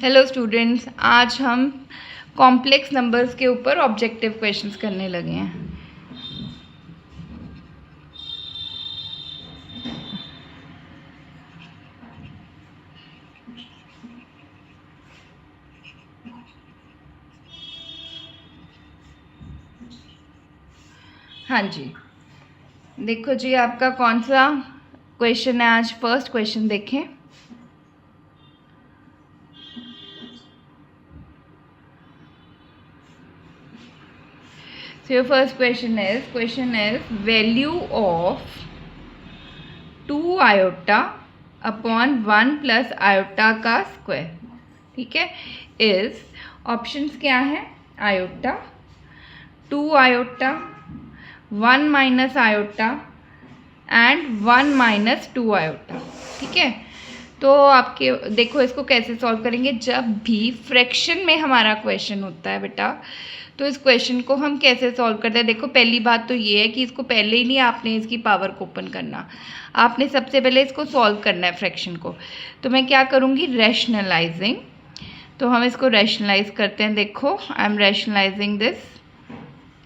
Hello students, आज हम complex numbers के ऊपर ऑब्जेक्टिव क्वेश्चंस करने लगे हैं। हाँ जी, देखो जी, आपका कौन सा क्वेश्चन है आज? फर्स्ट क्वेश्चन देखें। So your first question is value of 2 iota upon 1 plus iota का स्क्वायर, ठीक है। इज ऑप्शंस क्या है? Iota, 2 iota, 1 minus iota and 1 minus 2 iota, ठीक है। तो आपके देखो इसको कैसे सॉल्व करेंगे। जब भी फ्रैक्शन में हमारा क्वेश्चन होता है बेटा, तो इस क्वेश्चन को हम कैसे सॉल्व करते हैं। देखो पहली बात तो ये है कि इसको पहले ही नहीं आपने इसकी पावर को ओपन करना, आपने सबसे पहले इसको सॉल्व करना है फ्रैक्शन को। तो मैं क्या करूँगी? रैशनलाइजिंग। तो हम इसको रैशनलाइज करते हैं। देखो I am rationalising this,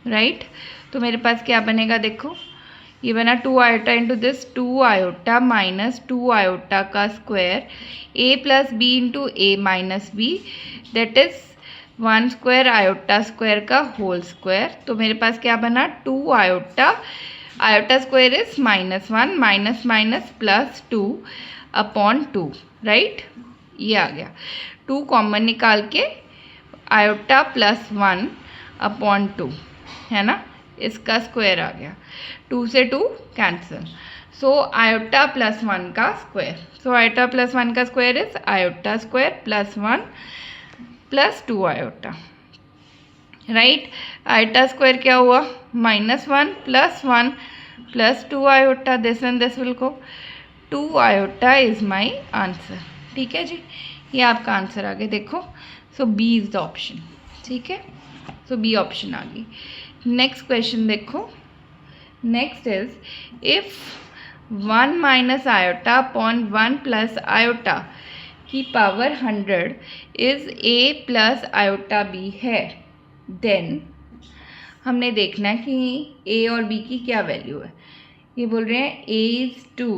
right. तो मेरे पास क्या बनेगा? देखो ये बना 2 iota into this 2 iota minus 2 iota का square a plus B into A minus B, that is 1 square iota square का होल स्क्वायर। तो मेरे पास क्या बना? 2 iota, iota square is -1 minus minus plus 2 upon 2, right. ये आ गया। 2 कॉमन निकाल के आयोटा प्लस 1 अपॉन 2, है ना, इसका स्क्वायर आ गया। 2 से 2 कैंसिल। सो आयोटा प्लस 1 का स्क्वायर, सो आयोटा प्लस 1 का square is iota square plus 1 plus 2 iota, right. Iota square क्या हुआ? -1 plus 1 plus 2 iota, this and this will go. 2 iota is my answer, ठीक है जी। ये आपका आंसर आ गया। देखो सो बी इज द ऑप्शन, ठीक है। सो बी ऑप्शन आ गई। नेक्स्ट क्वेश्चन देखो। Next is if 1 minus iota upon 1 plus iota की power 100 is a plus iota b है, देन हमने देखना है कि a और b की क्या वैल्यू है। ये बोल रहे हैं a इज 2,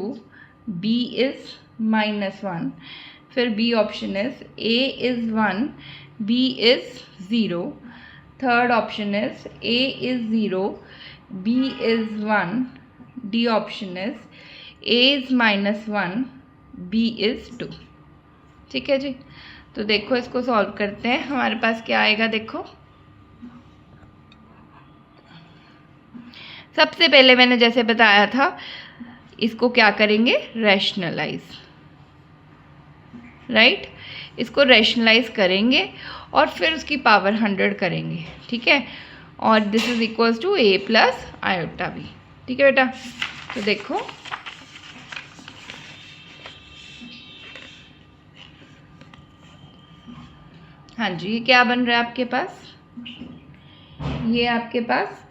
b इज -1, फिर b option is a is 1, b is 0, third option is a is 0, b is 1, d option is a is -1, b is 2, ठीक है जी। तो देखो इसको सॉल्व करते हैं। हमारे पास क्या आएगा? देखो सबसे पहले मैंने जैसे बताया था, इसको क्या करेंगे? Rationalise, right. इसको रैशनलाइज करेंगे और फिर उसकी पावर 100 करेंगे, ठीक है। और this is equals to a plus iota B, ठीक है बेटा। तो देखो हाँ जी, ये क्या बन रहा है आपके पास? ये आपके पास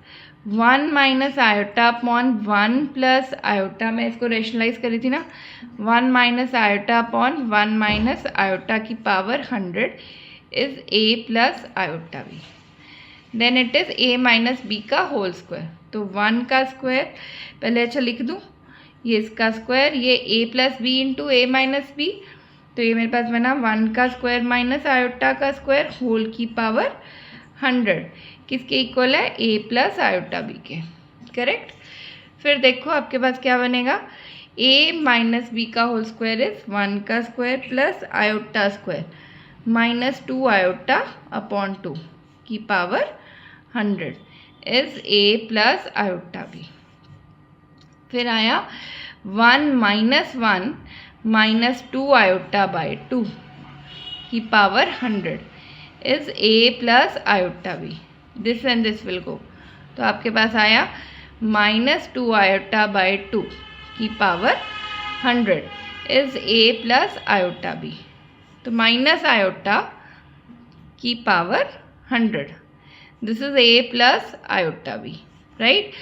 1 minus iota upon 1 plus iota, मैं इसको रेशनलाइज करी थी ना, 1 minus iota upon 1 minus iota की power 100 is a plus iota B, then it is a minus B का होल स्क्वायर। तो 1 का स्क्वायर पहले अच्छा लिख दूँ, ये इसका स्क्वायर, ये a plus B into A minus B. तो ये मेरे पास बना 1 का स्क्वायर माइनस आयोटा का स्क्वायर होल की पावर 100, किसके इक्वल है? a प्लस आयोटा बी के, करेक्ट। फिर देखो आपके पास क्या बनेगा? a माइनस बी का होल स्क्वायर इज 1 का square plus iota square minus 2 iota upon 2 की power 100 is a plus iota B. फिर आया 1 माइनस 1 माइनस 2 आयोटा बाय 2 की power 100 is a plus iota B, this and this will go. तो आपके पास आया -2 iota by 2 की power 100 is a plus iota B. तो माइनस आयोटा की power 100, this is a plus iota B, right.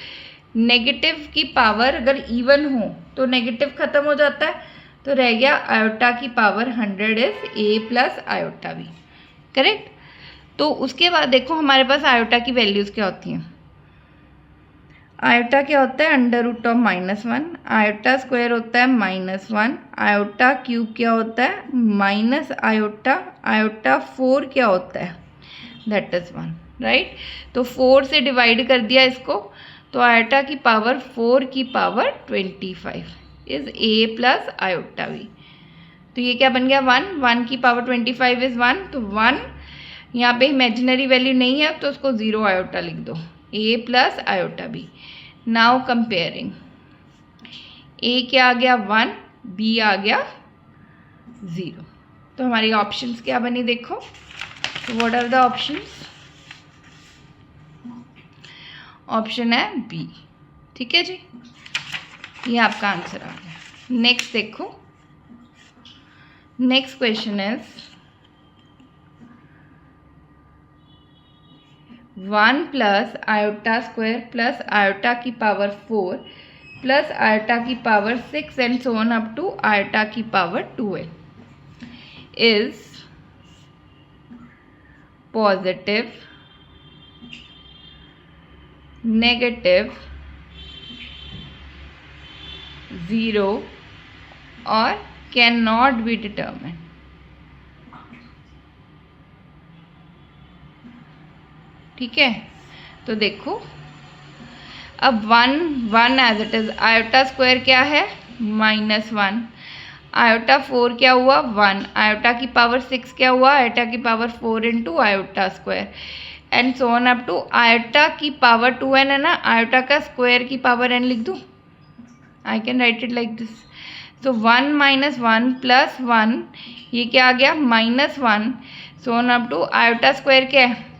Negative की power अगर even हो तो नेगेटिव खत्म हो जाता है, तो रह गया आयोटा की power 100 is A plus iota B, correct. तो उसके बाद देखो हमारे पास आयोटा की वैल्यूज़ क्या होती हैं। आयोटा क्या होता है, under root of -1, iota square होता है -1, आयोटा क्यूब क्या होता है माइनस आयोटा, आयोटा 4 क्या होता है दैट इज़ 1, राइट। तो 4 से डिवाइड कर दिया इसको, तो आयोटा की पावर 4 की power 25 is A plus iota B. तो ये क्या बन गया 1, 1 की पावर 25 इज़ 1, तो 1 यहाँ पे इमेजिनरी वैल्यू नहीं है तो उसको 0 आयोटा लिख दो, A plus iota B. Now comparing, A क्या आ गया 1, बी आ गया 0। तो हमारी ऑप्शंस क्या बनी देखो, तो what are the options, option है बी, ठीक है जी, ये आपका आंसर आ गया। नेक्स्ट देखो, next question is 1 plus iota square plus iota की पावर 4 प्लस आयोटा की power 6 and so on up to iota की पावर 12 इज पॉजिटिव, नेगेटिव, 0 और कैन नॉट बी डिटर्मिन्ड। ठीक है, तो देखो अब 1 as it is, iota square क्या है -1, आयोटा 4 क्या हुआ 1, आयोटा की पावर 6 क्या हुआ आयोटा की power 4 into iota square and so on up to iota की पावर 2n है ना, आयोटा का स्क्वायर की पावर n लिख दूँ, I can write it like this. सो 1 - 1 + 1 ये क्या आ गया -1, so on up to iota square क्या है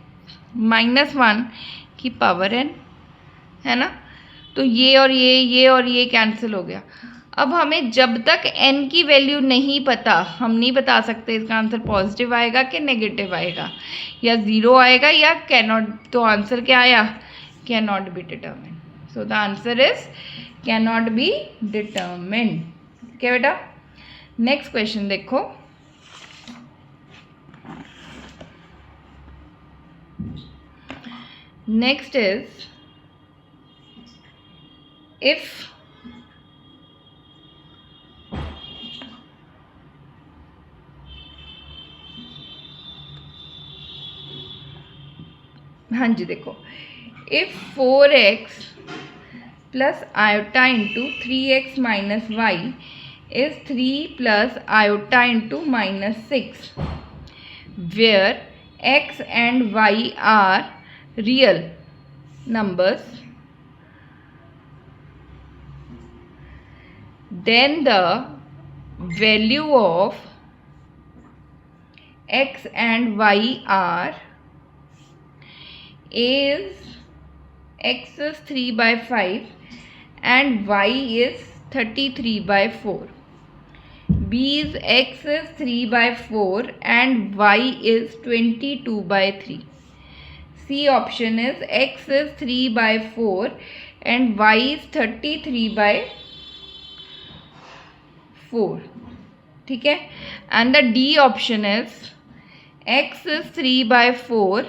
-1 की पावर n, है ना। तो ये और ये कैंसिल हो गया। अब हमें जब तक n की वैल्यू नहीं पता, हम नहीं बता सकते इसका आंसर पॉजिटिव आएगा कि नेगेटिव आएगा या 0 आएगा या कैन नॉट। तो आंसर क्या आया, can not be determined. So the answer is can not be determined. क्या बेटा, नेक्स्ट क्वेश्चन देखो, next is if हाँ जी देखो, if 4x plus iota into 3x minus y is 3 plus iota into -6 where x and y are real numbers, then the value of x and y are a is x is 3/5 and y is 33/4, b is x is 3/4 and y is 22/3, C option is x is 3/4 and y is 33/4, ठीक है। and the D option is x is 3/4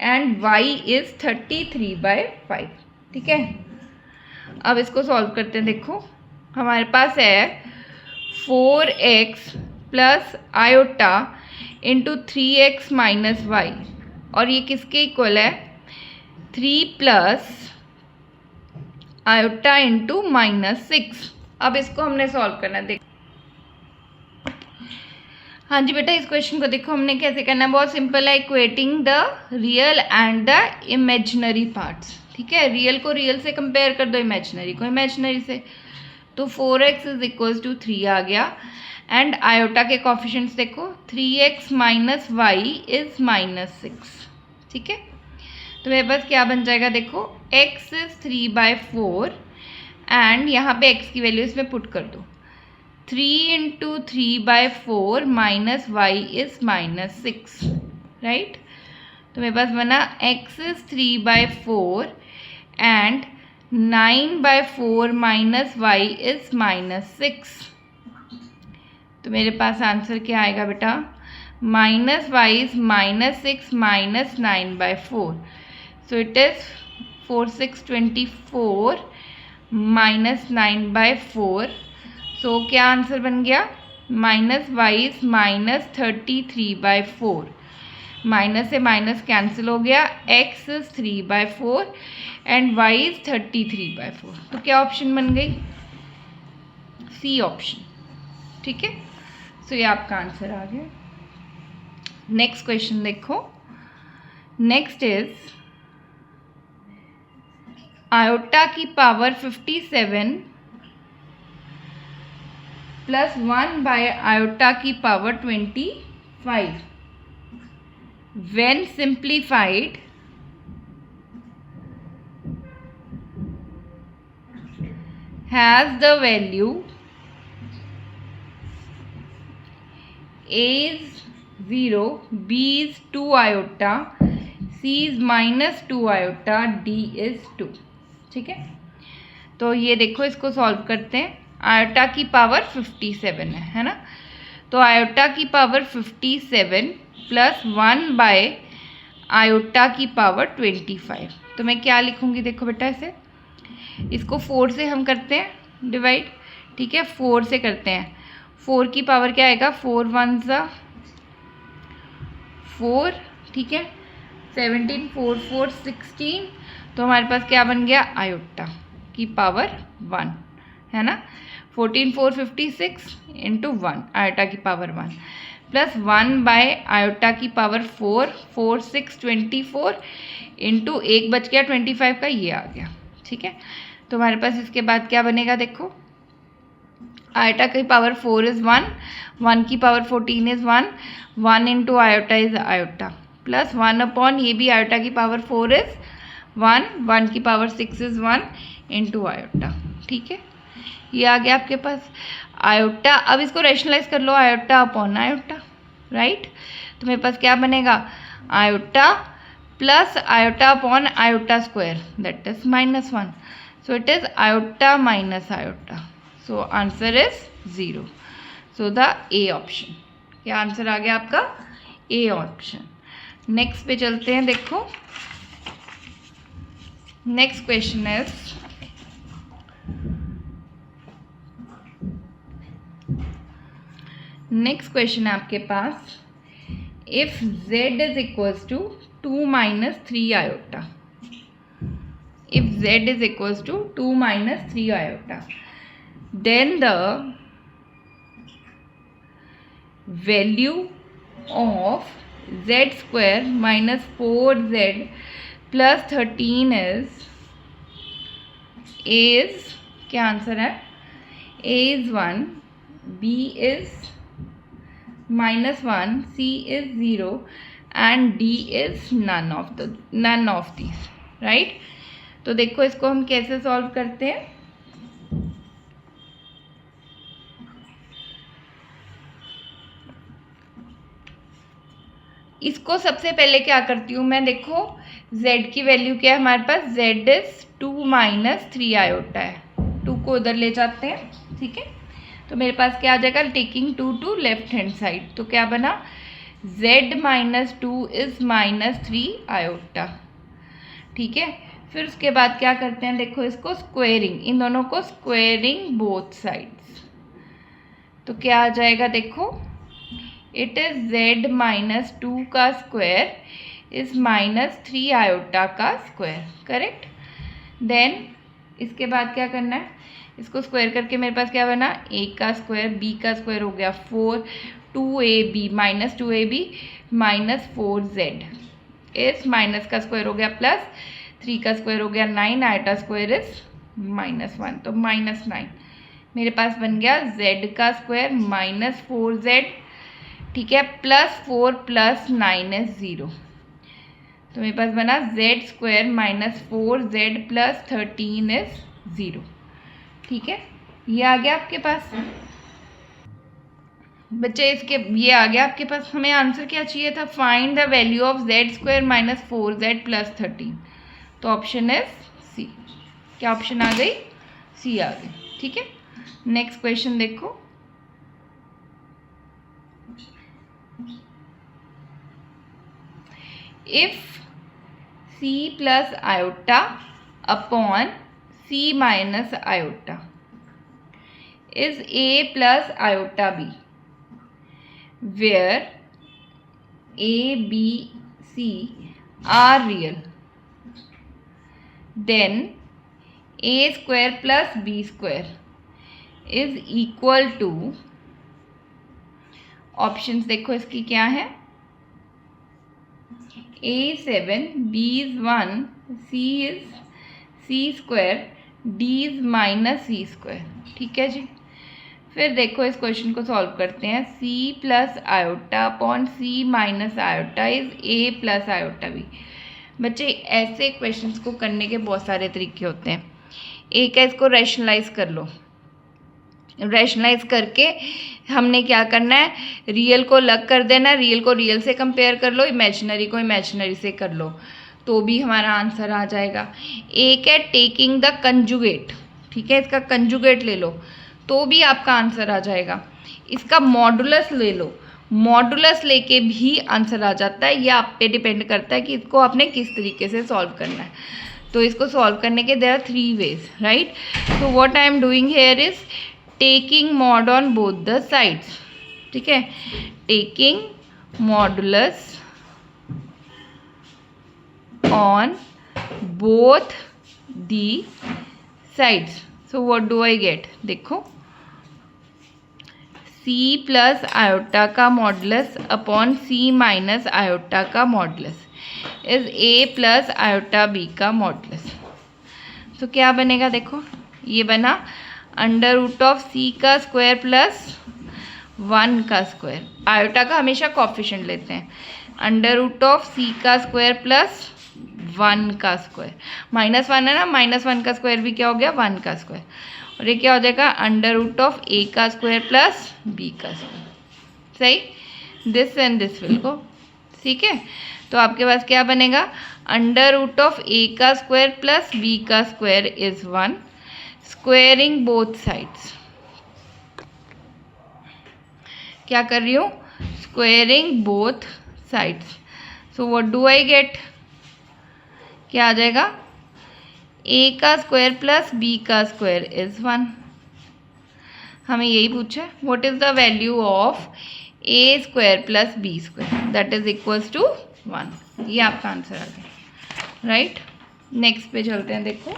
and y is 33/5, ठीक है। अब इसको solve करते हैं। देखो हमारे पास है 4x plus iota into 3x minus Y, और ये किसके इक्वल है 3 प्लस आयोटा इंटू -6। अब इसको हमने सॉल्व करना है। देखो हाँ जी बेटा, इस क्वेश्चन को देखो हमने कैसे करना है, बहुत सिंपल है। Equating the real and the imaginary parts, ठीक है। रियल को रियल से कंपेयर कर दो, इमेजिनरी को इमेजिनरी से। तो 4x इज इक्वल्स टू 3 आ गया एंड आयोटा के कोफिशिएंट्स देखो 3x माइनस वाई इज -6, ठीक है। तो मेरे पास क्या बन जाएगा, देखो x इज 3/4 एंड यहाँ पे x की वैल्यू इसमें पुट कर दो, 3 × 3/4 माइनस वाई इज -6, राइट। तो मेरे पास बना x is 3/4 and 9/4 minus Y is -6, तो मेरे पास आंसर क्या आएगा बेटा, minus Y is -6 - 9/4, so it is 4 6 24 -9/4, सो क्या आंसर बन गया, माइनस वाई इज -33/4, माइनस से माइनस कैंसिल हो गया, x is 3/4 and y is 33/4, तो क्या ऑप्शन बन गई, सी ऑप्शन। ठीक है, सो ये आपका आंसर आ गया। नेक्स्ट क्वेश्चन देखो, नेक्स्ट इज आयोटा की पावर 57 प्लस 1/आयोटा की power 25 when simplified has the value A is 0, B is 2 iota, C is -2 iota, D is 2। ठीक है, तो ये देखो इसको सॉल्व करते हैं। आयोटा की पावर 57 है ना, तो आयोटा की पावर 57 प्लस 1/आयोटा की पावर 25, तो मैं क्या लिखूंगी, देखो बेटा इसे, इसको 4 से हम करते हैं डिवाइड। ठीक है, 4 से करते हैं, 4 की पावर क्या आएगा, 4 1 4, ठीक है, 17 4 4 16, तो हमारे पास क्या बन गया, आयोटा की पावर 1 है ना, 14 4 56 इंटू 1 आयोटा की पावर 1 प्लस 1/आयोटा की पावर 4 4 6 24 इंटू 1 बच गया 25 का, ये आ गया। ठीक है, तो हमारे पास इसके बाद क्या बनेगा, देखो आयोटा की पावर 4 इज़ 1, 1 की power 14 is 1, 1 into iota is iota plus 1 upon ये भी आयोटा की पावर 4 इज़ 1, 1 की पावर 6 इज़ 1 इंटू आयोटा। ठीक है, ये आ गया आपके पास आयोटा। अब इसको रैशनलाइज कर लो, आयोटा अपॉन आयोटा, राइट, तो मेरे पास क्या बनेगा, iota plus iota upon iota square, that is -1, so it is iota minus iota, so answer is 0, so the A option. क्या आंसर आ गया आपका, ए ऑप्शन। नेक्स्ट पे चलते हैं, देखो next question is next question है आपके पास, if z is equals to 2 - 3 iota, if z is equals to 2 - 3 iota, then the value of z square minus 4z plus 13 is, A is, क्या answer है, A is 1, B is -1, C is 0 and D is none of these, right? तो देखो इसको हम कैसे solve करते हैं, इसको सबसे पहले क्या करती हूँ मैं, देखो z की वैल्यू क्या है हमारे पास, z इज 2 - 3 आयोटा है, 2 को उधर ले जाते हैं। ठीक है, तो मेरे पास क्या आ जाएगा, taking 2 to left hand side, तो क्या बना, z - 2 इज -3 आयोटा। ठीक है, फिर उसके बाद क्या करते हैं, देखो इसको स्क्वेयरिंग, इन दोनों को स्क्वेयरिंग बोथ साइड्स, तो क्या आ जाएगा, देखो इट इज z - 2 का स्क्वायर इज -3 आयोटा का स्क्वायर, करेक्ट। देन इसके बाद क्या करना है, इसको स्क्वायर करके मेरे पास क्या बना, a का स्क्वायर, b का स्क्वायर हो गया 4, 2ab -2ab -4z इस माइनस का स्क्वायर हो गया प्लस 3 का स्क्वायर हो गया 9, आयोटा स्क्वायर इज -1, तो -9 मेरे पास बन गया, z का स्क्वायर -4z, ठीक है, +4 + 9 इज 0, तो मेरे पास बना z स्क्वायर -4z + 13 इज 0। ठीक है, ये आ गया आपके पास बच्चे, इसके ये आ गया आपके पास। हमें आंसर क्या चाहिए था, find the value of z square -4z + 13, तो ऑप्शन इज सी। क्या ऑप्शन आ गई, सी आ गई। ठीक है, नेक्स्ट क्वेश्चन देखो, if c plus iota upon c minus iota is a plus iota b, where a, b, c are real, then a square plus b square is equal to, options देखो इसकी क्या है, a 7, b is 1, c is c square, d is minus c square. ठीक है जी. फिर देखो इस question को सॉल्व करते हैं. c plus iota upon c minus iota is a plus iota b. बच्चे ऐसे क्वेश्चंस को करने के बहुत सारे तरीके होते हैं. एक है इसको रैशनलाइज कर लो. रैशनलाइज करके हमने क्या करना है, रियल को अलग कर देना, रियल को रियल से कंपेयर कर लो, इमेजिनरी को इमेजिनरी से कर लो, तो भी हमारा आंसर आ जाएगा. एक है टेकिंग द कंजुगेट. ठीक है, इसका कंजुगेट ले लो तो भी आपका आंसर आ जाएगा. इसका मॉडुलस ले लो, मॉडुलस लेके भी आंसर आ जाता है. ये आप पे डिपेंड करता है कि इसको आपने किस तरीके से सॉल्व करना है. तो इसको सॉल्व करने के there are 3 ways, right. So what I am doing here is taking mod on both the sides. ठीक है, taking modulus on both the sides. So what do I get, देखो c प्लस आयोटा का modulus upon c minus iota का modulus is a plus iota b का modulus. तो क्या बनेगा, देखो ये बना अंडर रूट ऑफ c का स्क्वायर प्लस 1 का स्क्वायर. आयोटा का हमेशा कोफिशिएंट लेते हैं. अंडर रूट ऑफ c का स्क्वायर प्लस 1 का स्क्वायर. -1 है ना, -1 का स्क्वायर भी क्या हो गया, 1 का स्क्वायर. और ये क्या हो जाएगा, अंडर रूट ऑफ a का स्क्वायर प्लस b का स्क्वायर. सही, दिस एंड दिस विल गो. ठीक है, तो आपके पास क्या बनेगा, अंडर रूट ऑफ a का स्क्वायर प्लस b का square is 1, squaring both sides. क्या कर रही हूँ, squaring both sides. So what do I gate, क्या आ जाएगा, a का स्क्वायर प्लस b का स्क्वायर इज 1. हमें यही पूछा है, what is the value of a square plus b square, that is equals to 1. ये आपका आंसर आ गया, राइट. नेक्स्ट पे चलते हैं. देखो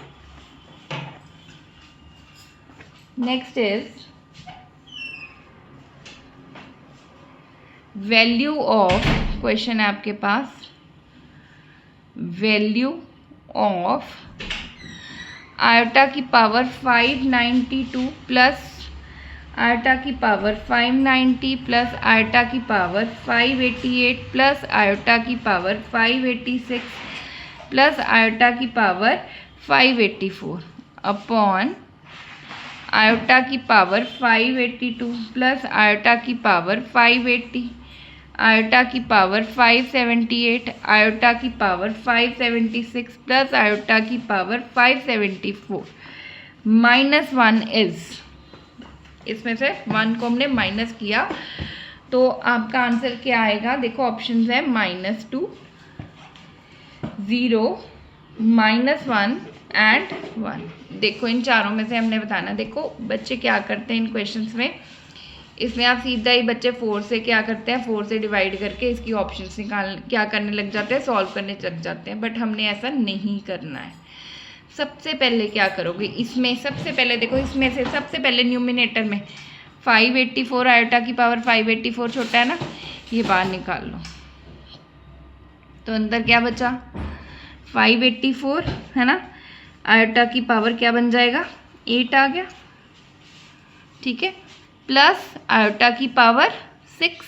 next is value of, question है आपके पास, वैल्यू ऑफ आयोटा की पावर 592 प्लस आयोटा की पावर 590 प्लस आयोटा की पावर 588 प्लस आयोटा की पावर 586 प्लस आयोटा की पावर 584 अपॉन आयोटा की पावर 582 प्लस आयोटा की पावर 580 आयोटा की पावर 578 आयोटा की पावर 576 प्लस आयोटा की पावर 574 -1 इज, इसमें से 1 को हमने माइनस किया तो आपका आंसर क्या आएगा, देखो ऑप्शंस है -2, 0, -1 एंड 1. देखो इन चारों में से हमने बताना. देखो बच्चे क्या करते हैं इन क्वेश्चंस में, इसमें आप सीधा ही बच्चे 4 से क्या करते हैं, 4 से डिवाइड करके इसकी ऑप्शंस निकाल क्या करने लग जाते हैं, सॉल्व करने लग जाते हैं. बट हमने ऐसा नहीं करना है. सबसे पहले क्या करोगे, इसमें सबसे पहले देखो, इसमें से सबसे पहले न्यूमिनेटर में 584 आयोटा की पावर 584 छोटा है ना, ये बाहर निकाल लो. तो अंदर क्या बचा, 584 है ना, आयोटा की पावर क्या बन जाएगा, 8 आ गया. ठीक है, प्लस आयोटा की पावर 6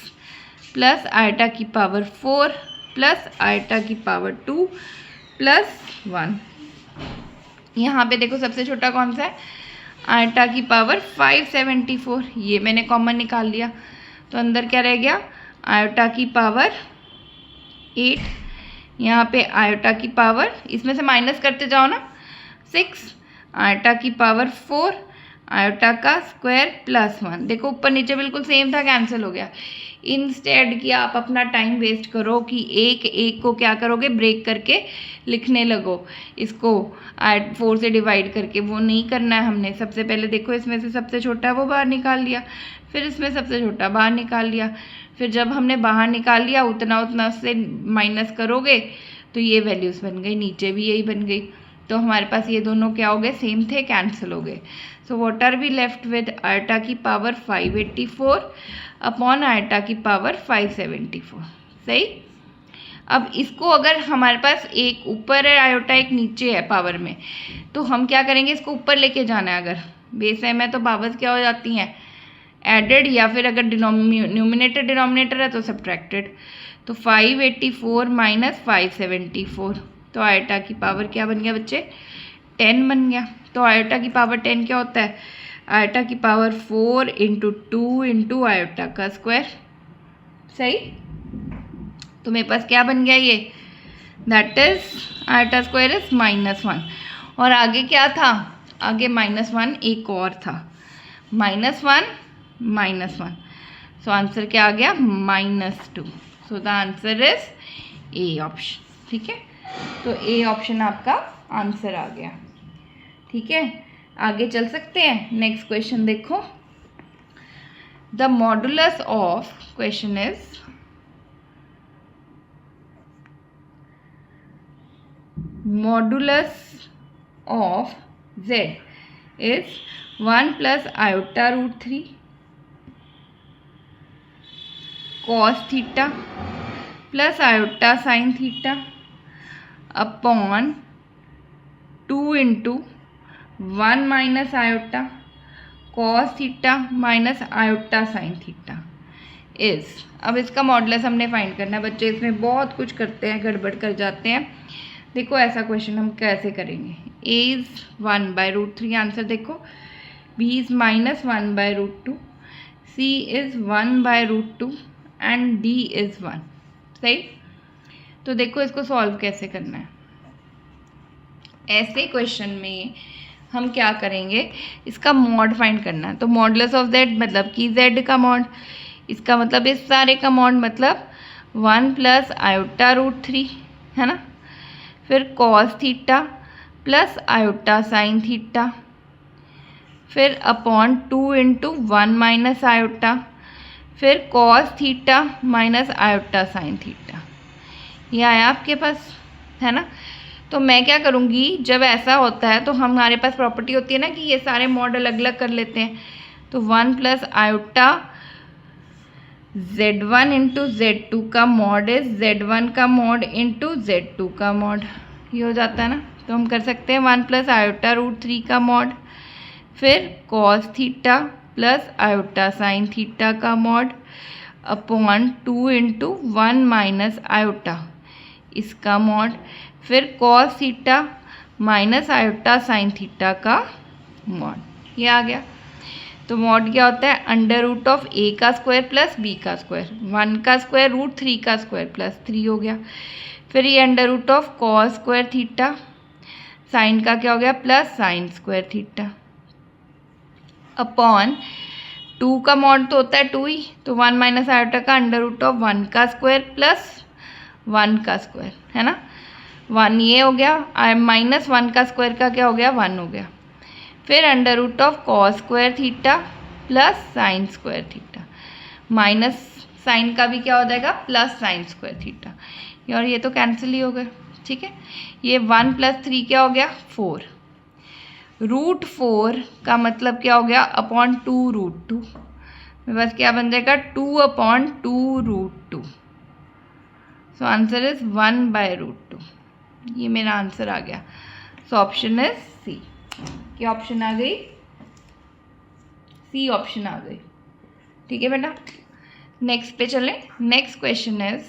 प्लस आयोटा की पावर 4 प्लस आयोटा की पावर 2 प्लस 1. यहाँ पे देखो सबसे छोटा कौन सा है, आयोटा की पावर 574, ये मैंने कॉमन निकाल लिया. तो अंदर क्या रह गया, आयोटा की पावर 8, यहाँ पे आयोटा की पावर, इसमें से माइनस करते जाओ ना, 6, आयोटा की पावर 4, आयोटा का स्क्वायर प्लस 1। देखो ऊपर नीचे बिल्कुल सेम था, कैंसिल हो गया। इंस्टेड कि आप अपना टाइम वेस्ट करो कि एक एक को क्या करोगे, ब्रेक करके लिखने लगो, इसको 4 से डिवाइड करके, वो नहीं करना है हमने। सबसे पहले देखो इसमें से सबसे छोटा वो बाहर निकाल लिया, फिर इसमें सबसे छोटा बाहर निकाल लिया, फिर जब हमने बाहर निकाल लिया उतना उतना से माइनस करोगे तो ये वैल्यूज़ बन गई, नीचे भी यही बन गई। तो हमारे पास ये दोनों क्या हो गए, सेम थे, कैंसिल हो गए। So what are we left with, iota की पावर 584 अपॉन आयोटा की पावर 574। सही। अब इसको अगर हमारे पास एक ऊपर है आयोटा, एक नीचे है पावर में, तो हम क्या करेंगे, इसको ऊपर लेके जाना है। अगर बेस है में तो पावर्स क्या हो जाती हैं, एडेड, या फिर अगर न्यूमिनेटर डिनोमिनेटर है तो सब्ट्रैक्टेड। तो 584 माइनस 574, तो आयोटा की पावर क्या बन गया बच्चे, 10 बन गया। तो आयोटा की पावर 10 क्या होता है, आयोटा की पावर 4 इंटू 2 इंटू आयोटा का स्क्वायर। सही। तो मेरे पास क्या बन गया ये, that is iota square is -1। और आगे क्या था, आगे -1 एक और था, -1 सो आंसर क्या आ गया, -2। सो the answer is A option. ठीक है, तो ए ऑप्शन आपका आंसर आ गया। ठीक है, आगे चल सकते हैं। नेक्स्ट क्वेश्चन देखो, the modulus of, question is modulus of z is 1 plus iota root 3 cos theta plus iota sin theta upon 2 into 1 minus iota cos theta minus iota sin theta is। अब इसका modulus हमने find करना है बच्चे, इसमें बहुत कुछ करते हैं, गड़बड़ कर जाते हैं। देखो ऐसा क्वेश्चन हम कैसे करेंगे, a इज़ 1/√3, आंसर देखो, b is -1/√2, c is 1/√2 and d is 1। सही। तो देखो इसको सॉल्व कैसे करना है। ऐसे क्वेश्चन में हम क्या करेंगे, इसका मॉड फाइंड करना है। तो मॉडुलस ऑफ z मतलब कि z का मॉड, इसका मतलब इस सारे का मॉड मतलब 1 प्लस आयोटा रूट 3 है ना, फिर cos theta plus iota sine theta, फिर अपॉन 2 इंटू 1 माइनस आयोटा, फिर cos theta minus iota sine theta. ये आया आपके पास, है ना। तो मैं क्या करूँगी, जब ऐसा होता है तो हमारे पास प्रॉपर्टी होती है ना कि ये सारे मॉड अलग अलग कर लेते हैं। तो 1 plus iota z1 into z2 का मॉड इज z1 का मॉड इंटू z2 का मॉड, ये हो जाता है ना। तो हम कर सकते हैं 1 प्लस आयोटा रूट 3 का मॉड, फिर cos theta plus iota sine theta का mod upon 2 into 1 minus iota इसका मॉड, फिर cos theta minus iota sine theta का मॉड। ये आ गया। तो मॉड क्या होता है, अंडर रूट ऑफ a का स्क्वायर प्लस b का स्क्वायर, 1 का स्क्वायर रूट 3 का स्क्वायर प्लस 3 हो गया। फिर ये under root of cos square theta, sine का क्या हो गया, plus sine square theta upon 2 का मॉड तो होता है 2 ही, तो 1 माइनस आयोटा का अंडर रूट ऑफ 1 का स्क्वायर प्लस 1 का स्क्वायर, है ना। 1 ये हो गया, माइनस 1 का स्क्वायर का क्या हो गया, 1 हो गया। फिर under root of cos square theta plus sine square theta, minus sine का भी क्या हो जाएगा, प्लस साइन स्क्वायर थीटा, और ये तो कैंसिल ही हो गए। ठीक है, ये 1 प्लस 3 क्या हो गया, 4, रूट 4 का मतलब क्या हो गया, अपॉन 2 रूट 2, बस क्या बन जाएगा, 2 upon 2 root 2। So answer is 1/√2। ये मेरा आंसर आ गया। So option is C. क्या ऑप्शन आ गई, सी ऑप्शन आ गई। ठीक है बेटा, नेक्स्ट पे चलें। Next question is,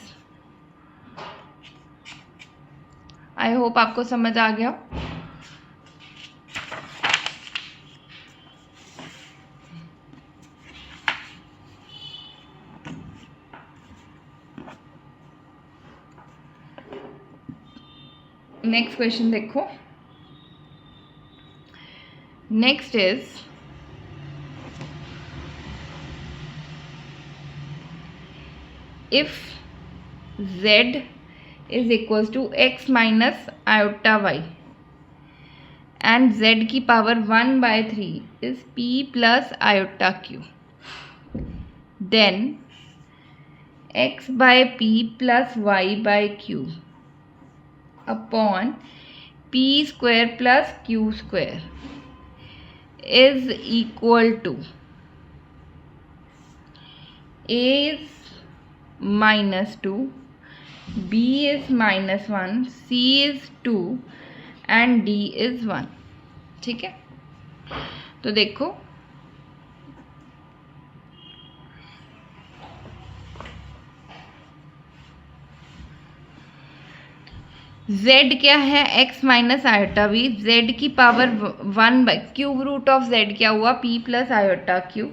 I hope आपको समझ आ गया। नेक्स्ट क्वेश्चन देखो, next is if z is equal to x minus iota Y and z की power 1/3 is p plus iota q, then x by p plus y by q upon p square plus q square is equal to a is -2, b is -1, c is 2 and d is 1। ठीक है, तो देखो z क्या है, x minus iota v, z की power 1/क्यूब root of z क्या हुआ, p plus iota q।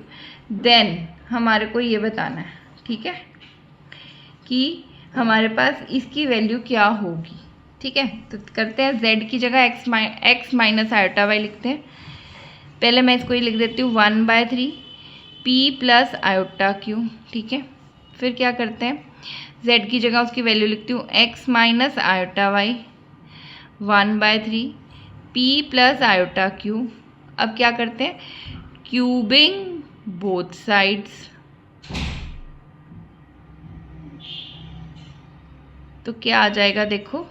Then हमारे को ये बताना है, ठीक है, कि हमारे पास इसकी वैल्यू क्या होगी। ठीक है, तो करते हैं, z की जगह x माइनस आयोटा वाई लिखते हैं। पहले मैं इसको ये लिख देती हूँ 1/3 p प्लस आयोटा q। ठीक है, फिर क्या करते हैं, z की जगह उसकी वैल्यू लिखती हूँ x minus iota Y 1/3 p plus iota q। अब क्या करते हैं, क्यूबिंग बोथ साइड्स, तो क्या आ जाएगा, देखो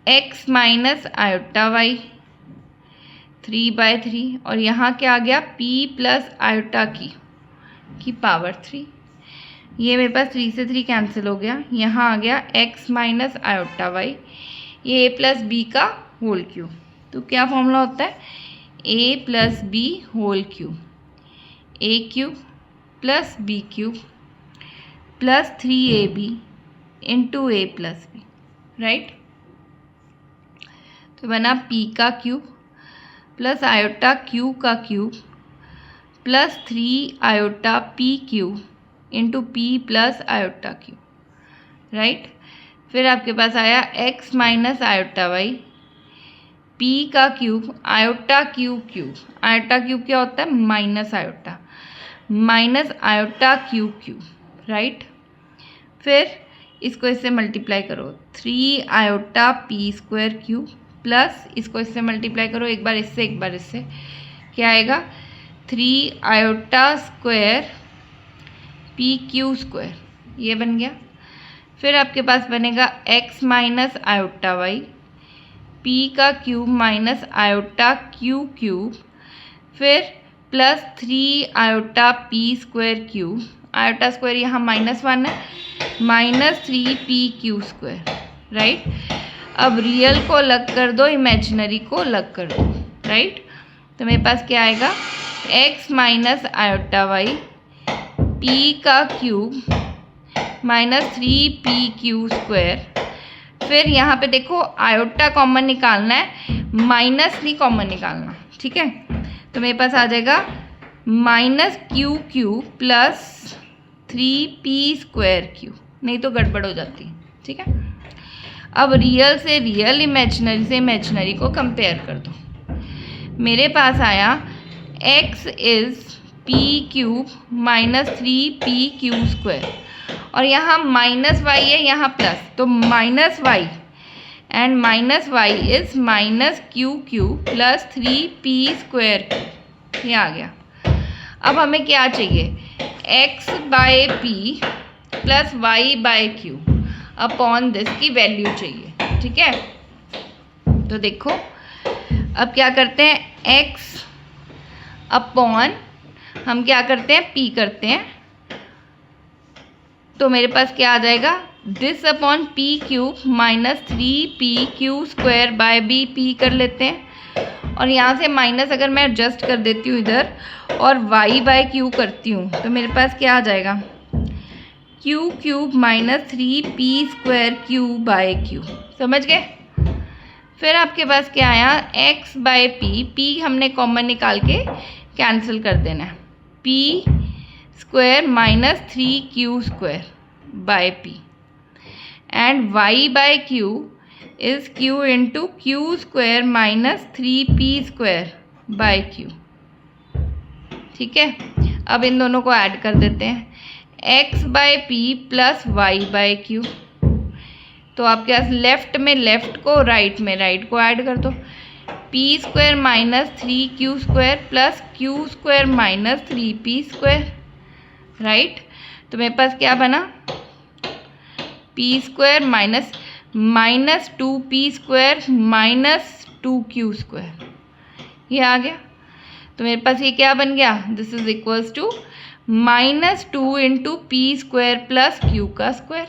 x माइनस आयोटा वाई 3/3 और यहाँ क्या आ गया, p प्लस आयोटा की पावर 3। ये मेरे पास 3 से 3 कैंसिल हो गया, यहाँ आ गया x माइनस आयोटा वाई, ये a प्लस बी का होल क्यूब। तो क्या फॉर्मूला होता है, a plus B whole cube, a cube plus B cube plus 3ab into a plus B, right. तो बना p का क्यूब प्लस आयोटा q का cube plus 3 iota p cube into p plus iota q, right. फिर आपके पास आया x minus iota Y, p का cube iota cube क्या होता है, माइनस आयोटा क्यूब, राइट। फिर इसको इससे मल्टीप्लाई करो, 3 iota p square cube plus इसको इससे मल्टीप्लाई करो, एक बार इससे, क्या आएगा, 3 iota square p q square, ये बन गया। फिर आपके पास बनेगा x minus iota Y, p का cube minus iota q cube, फिर plus 3 iota p square cube, iota square यहाँ -1 है, -3p क्यू स्क्वायर, राइट। अब रियल को अलग कर दो, इमेजिनरी को अलग कर दो, राइट। तो मेरे पास क्या आएगा, x minus iota Y p का क्यूब -3p क्यू स्क्वायर। फिर यहाँ पे देखो आयोटा कॉमन निकालना है, माइनस नहीं कॉमन निकालना, ठीक है। तो मेरे पास आ जाएगा -q³ plus 3p square Q, नहीं तो गड़बड़ हो जाती है, ठीक है। अब रियल से रियल, इमेजिनरी से इमेजिनरी को कंपेयर कर दो। मेरे पास आया x is p³ -3p Q square और यहाँ -y है, यहाँ प्लस, तो -y and -y is -q³ plus 3p square, ये आ गया। अब हमें क्या चाहिए, x/p plus y/q upon this की वैल्यू चाहिए, ठीक है। तो देखो अब क्या करते हैं, x अपॉन हम क्या करते हैं, p करते हैं, तो मेरे पास क्या आ जाएगा, this upon p³ -3p Q square by b, p कर लेते हैं और यहाँ से माइनस अगर मैं एडजस्ट कर देती हूँ इधर और y/q करती हूँ, तो मेरे पास क्या आ जाएगा, q³ -3p square q bye q, समझ गए। फिर आपके पास क्या आया, x/p, p हमने कॉमन निकाल के कैंसिल कर देना है, p square -3q square by p and y/q is q into q square -3p square by q, ठीक है। अब इन दोनों को ऐड कर देते हैं, x by P plus Y by Q. तो आपके पास लेफ्ट में लेफ्ट को, राइट में राइट को ऐड कर दो। P square minus 3q square plus Q square minus 3p square, right. तो मेरे पास क्या बना, P square minus 2p square minus 2q square, ये आ गया। तो मेरे पास ये क्या बन गया, this is equals to -2 into P square plus Q का स्क्वायर।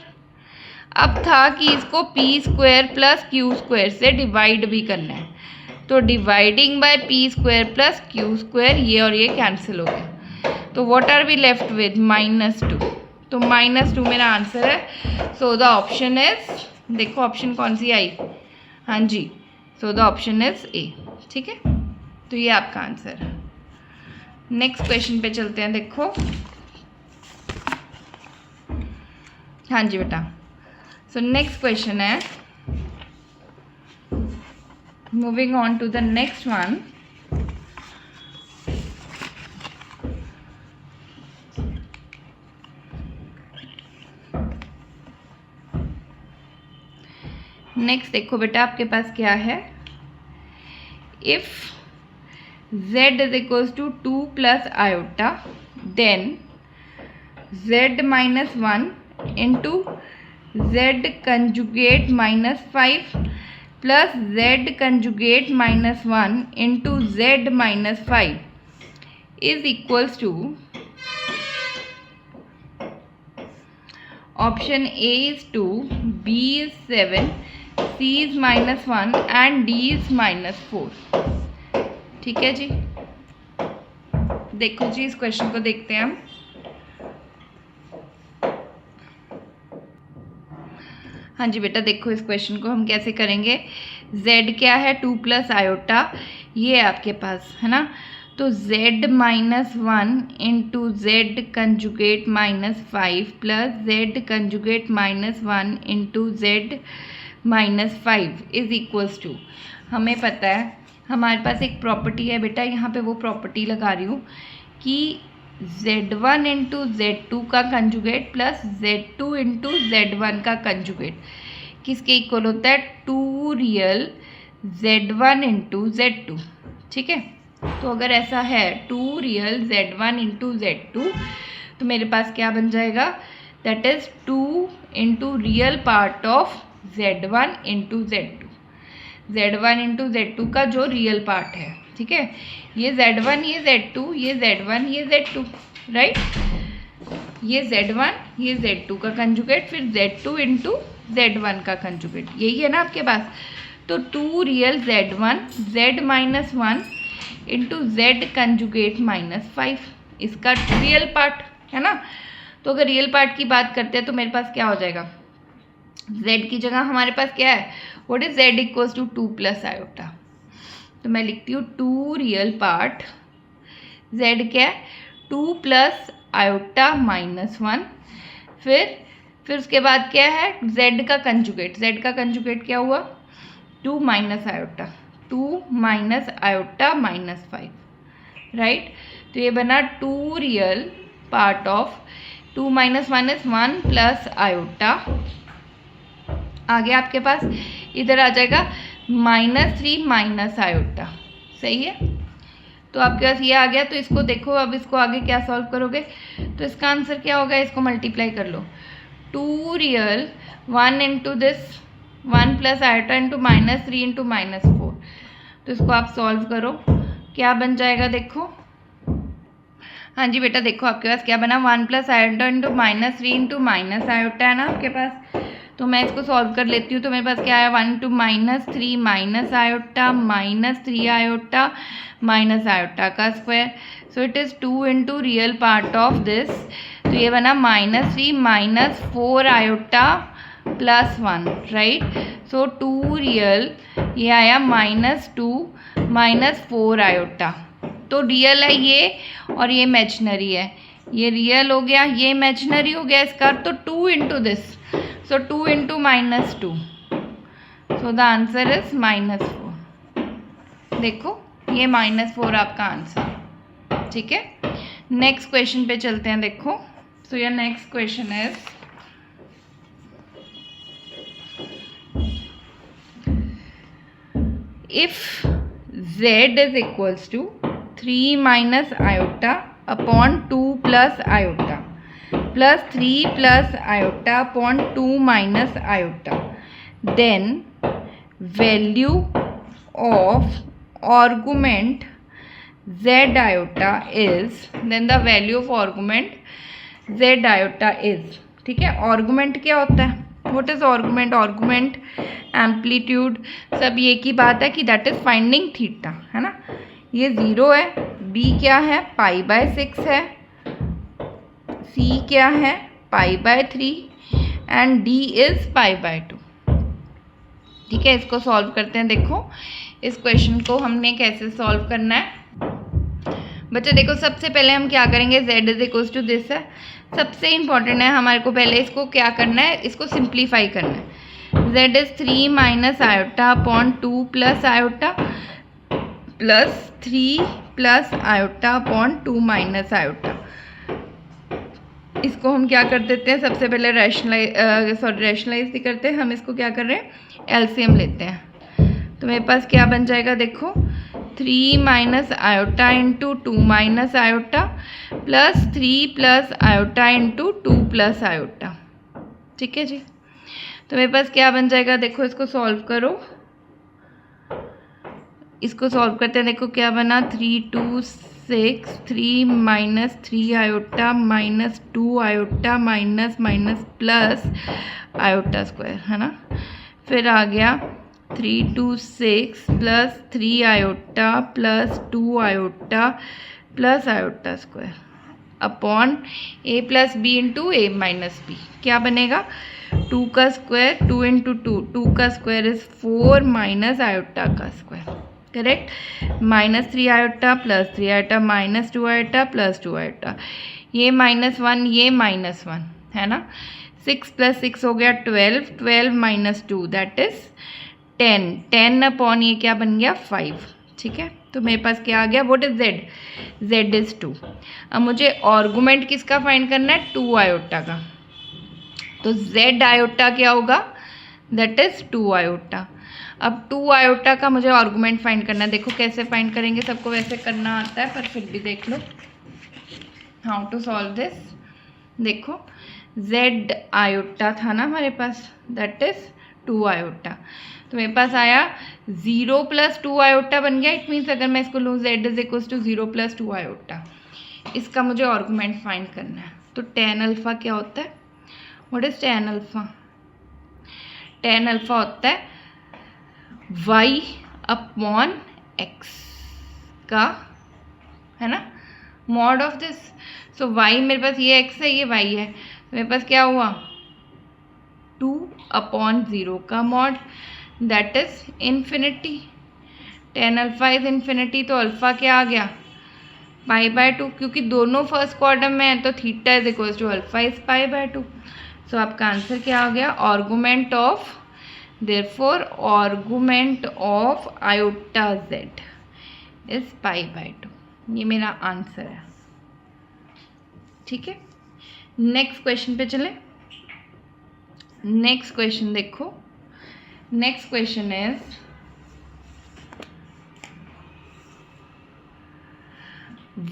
अब था कि इसको P square plus Q square से डिवाइड भी करना है, तो dividing by P square plus Q square, ये और ये कैंसिल हो गया। तो what are we left with, -2। तो -2 मेरा आंसर है। सो द ऑप्शन इज, देखो ऑप्शन कौन सी आई, हाँ जी, so the option is a, ठीक है। तो ये आपका आंसर है। नेक्स्ट क्वेश्चन पे चलते हैं। देखो, हाँ जी बेटा, सो नेक्स्ट क्वेश्चन है, moving on to the next one. Next देखो बेटा, आपके पास क्या है, if z is equals to 2 plus iota, then z minus 1 into z conjugate minus 5 plus z conjugate minus 1 into z minus 5 is equals to, option A is 2, B is 7, C is -1 and D is -4। ठीक है जी, देखो जी, इस question को देखते हैं हम। हाँ जी बेटा, देखो इस क्वेश्चन को हम कैसे करेंगे। z क्या है, 2 प्लस आयोटा, ये आपके पास है ना। तो z -1 into z conjugate -5 plus z conjugate -1 into z -5 is equals to, हमें पता है हमारे पास एक प्रॉपर्टी है बेटा, यहाँ पे वो प्रॉपर्टी लगा रही हूँ कि z1 इंटू Z2 का conjugate plus Z2 into Z1 का कंजुगेट किसके इक्वल होता है, 2 रियल Z1 इंटू Z2, ठीक है। तो अगर ऐसा है 2 रियल Z1 इंटू Z2, तो मेरे पास क्या बन जाएगा, that is 2 into real part of Z1 into Z2, Z1 into Z2 का जो रियल पार्ट है, ठीक है। ये Z1, ये Z2, ये Z1, ये Z2, राइट। ये Z1, ये Z2 का कंजुगेट, फिर Z2 इंटू Z1 का कंजुगेट, यही है ना आपके पास। तो 2 real Z1 Z-1 into Z conjugate -5, इसका रियल पार्ट है ना। तो अगर रियल पार्ट की बात करते हैं तो मेरे पास क्या हो जाएगा, z की जगह हमारे पास क्या है, what is z equals to 2 plus iota. तो मैं लिखती हूँ 2 रियल पार्ट, z क्या है 2 प्लस आयोटा -1, फिर उसके बाद क्या है z का कंजुगेट, z का कंजुगेट क्या हुआ 2 minus iota, 2 minus iota -5, right. तो ये बना 2 real part of 2 minus 1 plus iota, आगे आपके पास इधर आ जाएगा -3 माइनस आयोटा, सही है। तो आपके पास ये आ गया। तो इसको देखो, अब इसको आगे क्या सॉल्व करोगे, तो इसका आंसर क्या होगा, इसको मल्टीप्लाई कर लो, 2 real 1 into this 1 plus iota into -3 into -4। तो इसको आप सॉल्व करो, क्या बन जाएगा, देखो हाँ जी बेटा, देखो आपके पास क्या बना, 1 plus iota into -3 into minus iota है ना आपके पास। तो मैं इसको सॉल्व कर लेती हूँ। तो मेरे पास क्या आया, 1 into -3 minus iota -3 iota minus iota का square, so it is 2 into real part of this. तो ये बना -3 -4 आयोटा +1, राइट। सो 2 रियल, ये आया -2 -4 आयोटा। तो रियल है ये और ये इमेजिनरी है, ये रियल हो गया, ये इमेजिनरी हो गया इसका। तो 2 into this, so 2 into -2, so the answer is -4। देखो ये -4 आपका आंसर, ठीक है। नेक्स्ट क्वेश्चन पे चलते हैं। देखो So your next question is, if z is equals to 3 minus iota upon 2 plus iota plus 3 plus iota upon 2 minus iota, then value of argument z iota is, then the value of argument z iota is, ठीक है। Argument क्या होता है, what is argument, argument amplitude सब ये की बात है कि दैट इज फाइंडिंग थीटा, है ना। ये 0 है, b क्या है π/6 है, c क्या है π/3 एंड d इज π/2, ठीक है। इसको सॉल्व करते हैं। देखो इस क्वेश्चन को हमने कैसे सॉल्व करना है बच्चे। देखो सबसे पहले हम क्या करेंगे, z is equals to this है, सबसे इंपॉर्टेंट है हमारे को पहले इसको क्या करना है, इसको सिंप्लीफाई करना है। z is 3 minus iota upon 2 plus iota plus 3 plus iota upon 2 minus iota. इसको हम क्या कर देते हैं, सबसे पहले रैशनलाइज नहीं करते, हम इसको क्या कर रहे हैं, एलसीएम लेते हैं। तो मेरे पास क्या बन जाएगा, देखो 3 minus iota into 2 minus iota plus 3 plus iota into 2 plus iota, ठीक है जी। तो मेरे पास क्या बन जाएगा, देखो इसको सॉल्व करो, इसको सॉल्व करते हैं। देखो क्या बना, 3 2 6 3 minus 3 iota minus 2 iota minus minus plus iota square, है ना। फिर आ गया 3 2 6 plus 3 iota plus 2 iota plus iota square upon a plus B into A minus b. क्या बनेगा, 2 का स्क्वायर 2 इंटू 2 का स्क्वायर इज 4 माइनस आयोटा का square, correct. Minus 3 iota plus 3 iota minus 2 iota plus 2 iota, ये -1 ये -1, है ना। 6 plus 6 हो गया 12, 12 माइनस 2 दैट इज 10, 10 अपॉन ये क्या बन गया 5, ठीक है। तो मेरे पास क्या आ गया, what is z, z is 2। अब मुझे आर्गुमेंट किसका फाइंड करना है, 2 आयोटा का। तो z आयोटा क्या होगा, दैट इज 2 आयोटा। अब 2 आयोटा का मुझे आर्गुमेंट फाइंड करना है। देखो कैसे फाइंड करेंगे, सबको वैसे करना आता है पर फिर भी देख लो हाउ टू सॉल्व दिस। देखो z आयोटा था ना हमारे पास, दैट इज 2 आयोटा। तो मेरे पास आया 0 प्लस 2 आयोटा बन गया। इट मीन्स अगर मैं इसको लूँ z is equals to 0 plus 2 iota, इसका मुझे आर्गुमेंट फाइंड करना है। तो tan अल्फा क्या होता है, what is tan alpha, tan alpha होता है y अपॉन x का, है ना, mod of this. So y मेरे पास ये x है ये y है, तो मेरे पास क्या हुआ 2 अपॉन 0 का mod, that is infinity. tan alpha is infinity, तो अल्फा क्या आ गया π/2, क्योंकि दोनों फर्स्ट क्वाड्रेंट में है तो theta is equals to alpha is π/2। So आपका आंसर क्या आ गया, argument of, therefore argument of iota z is π/2। ये मेरा आंसर है, ठीक है। नेक्स्ट क्वेश्चन पे चले। नेक्स्ट क्वेश्चन देखो, next question is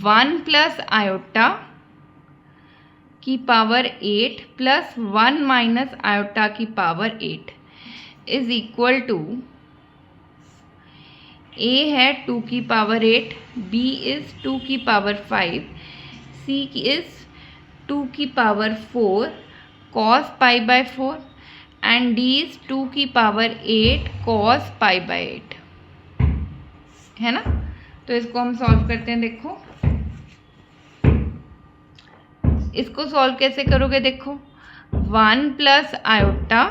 1 plus iota की पावर 8 प्लस 1 माइनस आयोटा की power 8 is equal to, a है 2 की पावर 8, b इज 2 की पावर 5, c इज 2 की power 4 cos π/4 and d is 2 की पावर 8 cos π/8, है ना। तो इसको हम सॉल्व करते हैं। देखो इसको सॉल्व कैसे करोगे, देखो 1 प्लस आयोटा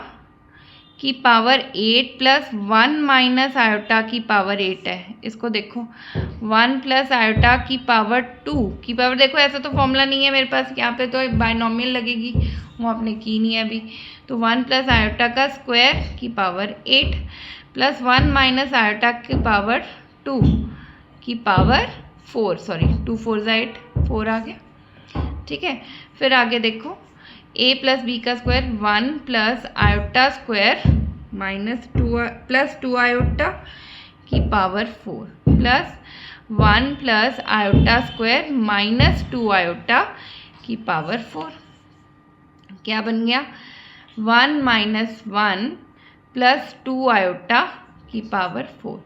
की पावर 8 प्लस 1 माइनस आयोटा की पावर 8 है। इसको देखो 1 प्लस आयोटा की पावर 2 की पावर, देखो ऐसा तो फॉर्मूला नहीं है मेरे पास, यहाँ पे तो बायनॉमियल लगेगी, वो आपने की नहीं है अभी। तो 1 प्लस आयोटा का स्क्वायर की पावर 8 प्लस 1 माइनस आयोटा की पावर 2 की पावर 4, सॉरी 2 4 8 4 आ गया, ठीक है। फिर आगे देखो a प्लस बी का square 1 plus iota square minus 2 plus 2 iota की power 4 plus 1 plus iota square minus 2 iota की पावर 4। क्या बन गया 1 माइनस 1 प्लस 2 आयोटा की power 4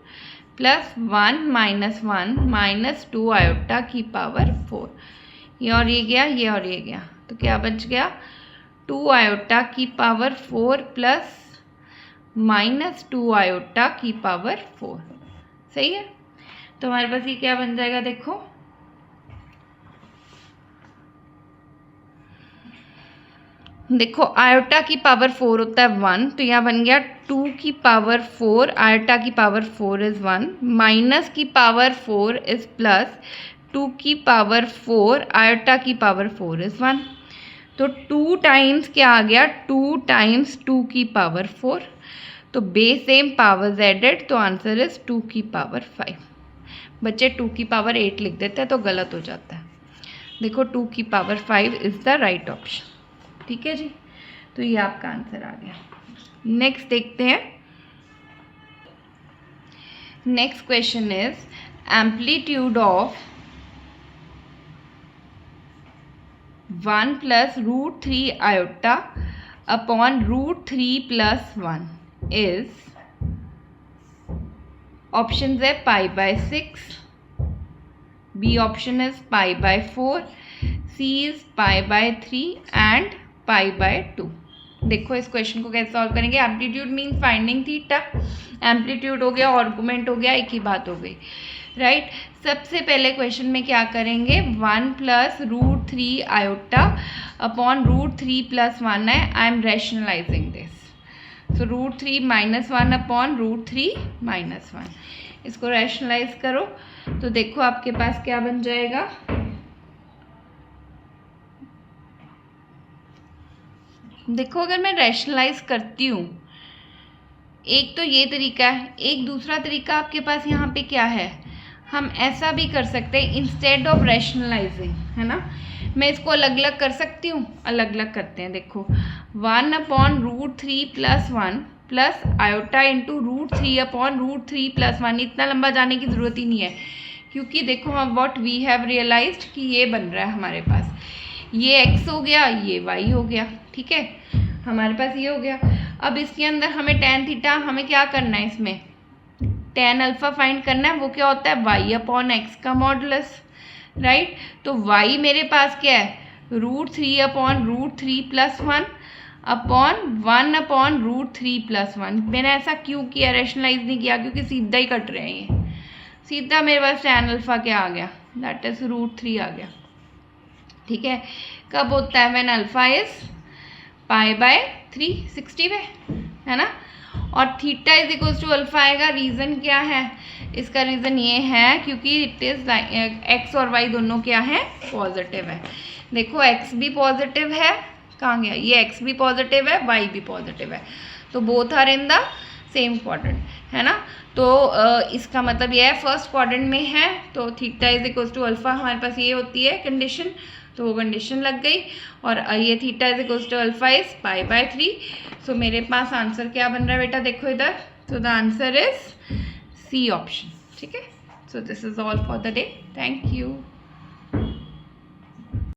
plus 1 minus 1 minus 2 iota की पावर 4। ये और ये गया, ये और ये गया, तो क्या बच गया 2 आयोटा की पावर 4 प्लस माइनस 2 आयोटा की पावर 4। सही है, तो हमारे पास ये क्या बन जाएगा, देखो देखो आयोटा की पावर 4 होता है 1, तो यहाँ बन गया 2 की पावर 4 आयोटा की पावर 4 इज 1 माइनस की पावर 4 इज प्लस 2 की पावर 4 आयोटा की पावर 4 इज 1। तो 2 टाइम्स क्या आ गया 2 टाइम्स 2 की पावर 4, तो बेस सेम पावर्स एडेड, तो आंसर इज 2 की पावर 5। बच्चे 2 की पावर 8 लिख देते हैं तो गलत हो जाता है। देखो 2 की power 5 is the right option. ठीक है जी, तो ये आपका आंसर आ गया। नेक्स्ट देखते हैं। Next question is amplitude of 1 plus root 3 iota upon root 3 plus 1 is, option है pi by 6, B option is pi by 4, C is pi by 3 and pi by 2। देखो इस क्वेश्चन को कैसे सॉल्व करेंगे। Amplitude mean finding theta, amplitude हो गया, argument हो गया, एक ही बात हो गई, राइट। सबसे पहले क्वेश्चन में क्या करेंगे 1 plus root 3 iota upon root 3 plus 1 है, I am rationalising this, so root 3 minus 1 upon root 3 minus 1, इसको रैशनलाइज करो तो देखो आपके पास क्या बन जाएगा, देखो अगर मैं रैशनलाइज करती हूँ, एक तो ये तरीका है, एक दूसरा तरीका आपके पास यहाँ पे क्या है, हम ऐसा भी कर सकते हैं इंस्टेड ऑफ रैशनलाइजिंग, है ना, मैं इसको अलग अलग कर सकती हूँ। अलग अलग करते हैं, देखो 1 upon root 3 plus 1 plus iota into root 3 upon root 3 plus 1, इतना लंबा जाने की ज़रूरत ही नहीं है, क्योंकि देखो हम व्हाट वी हैव रियलाइज्ड कि ये बन रहा है हमारे पास, ये x हो गया, ये y हो गया, ठीक है, हमारे पास ये हो गया। अब इसके अंदर हमें tan थीटा, हमें क्या करना है, इसमें tan अल्फा फाइंड करना है, वो क्या होता है y अपॉन एक्स का मॉडुलस, राइट। तो y मेरे पास क्या है root 3 upon root 3 plus 1 upon 1 upon root 3 plus 1। मैंने ऐसा क्यों किया, रैशनलाइज नहीं किया, क्योंकि सीधा ही कट रहे हैं, ये सीधा मेरे पास tan अल्फा क्या आ गया, दैट इज रूट 3 आ गया, ठीक है। कब होता है when alpha is pi by 360 पे, है ना, और theta is equals to alpha आएगा। रीज़न क्या है, इसका रीज़न ये है क्योंकि इट इज़ एक्स और वाई दोनों क्या है पॉजिटिव है। देखो एक्स भी पॉजिटिव है, कहाँ गया, ये एक्स भी पॉजिटिव है, वाई भी पॉजिटिव है, तो both are in the same quadrant, है ना। तो इसका मतलब ये है फर्स्ट क्वाड्रेंट में है, तो theta is equals to alpha, हमारे पास ये होती है कंडीशन, तो वो कंडीशन लग गई, और ये theta is equals to alpha is pi by 3। So मेरे पास आंसर क्या बन रहा है बेटा, देखो इधर, so the answer is C option, ठीक है। So this is all for the day, thank you.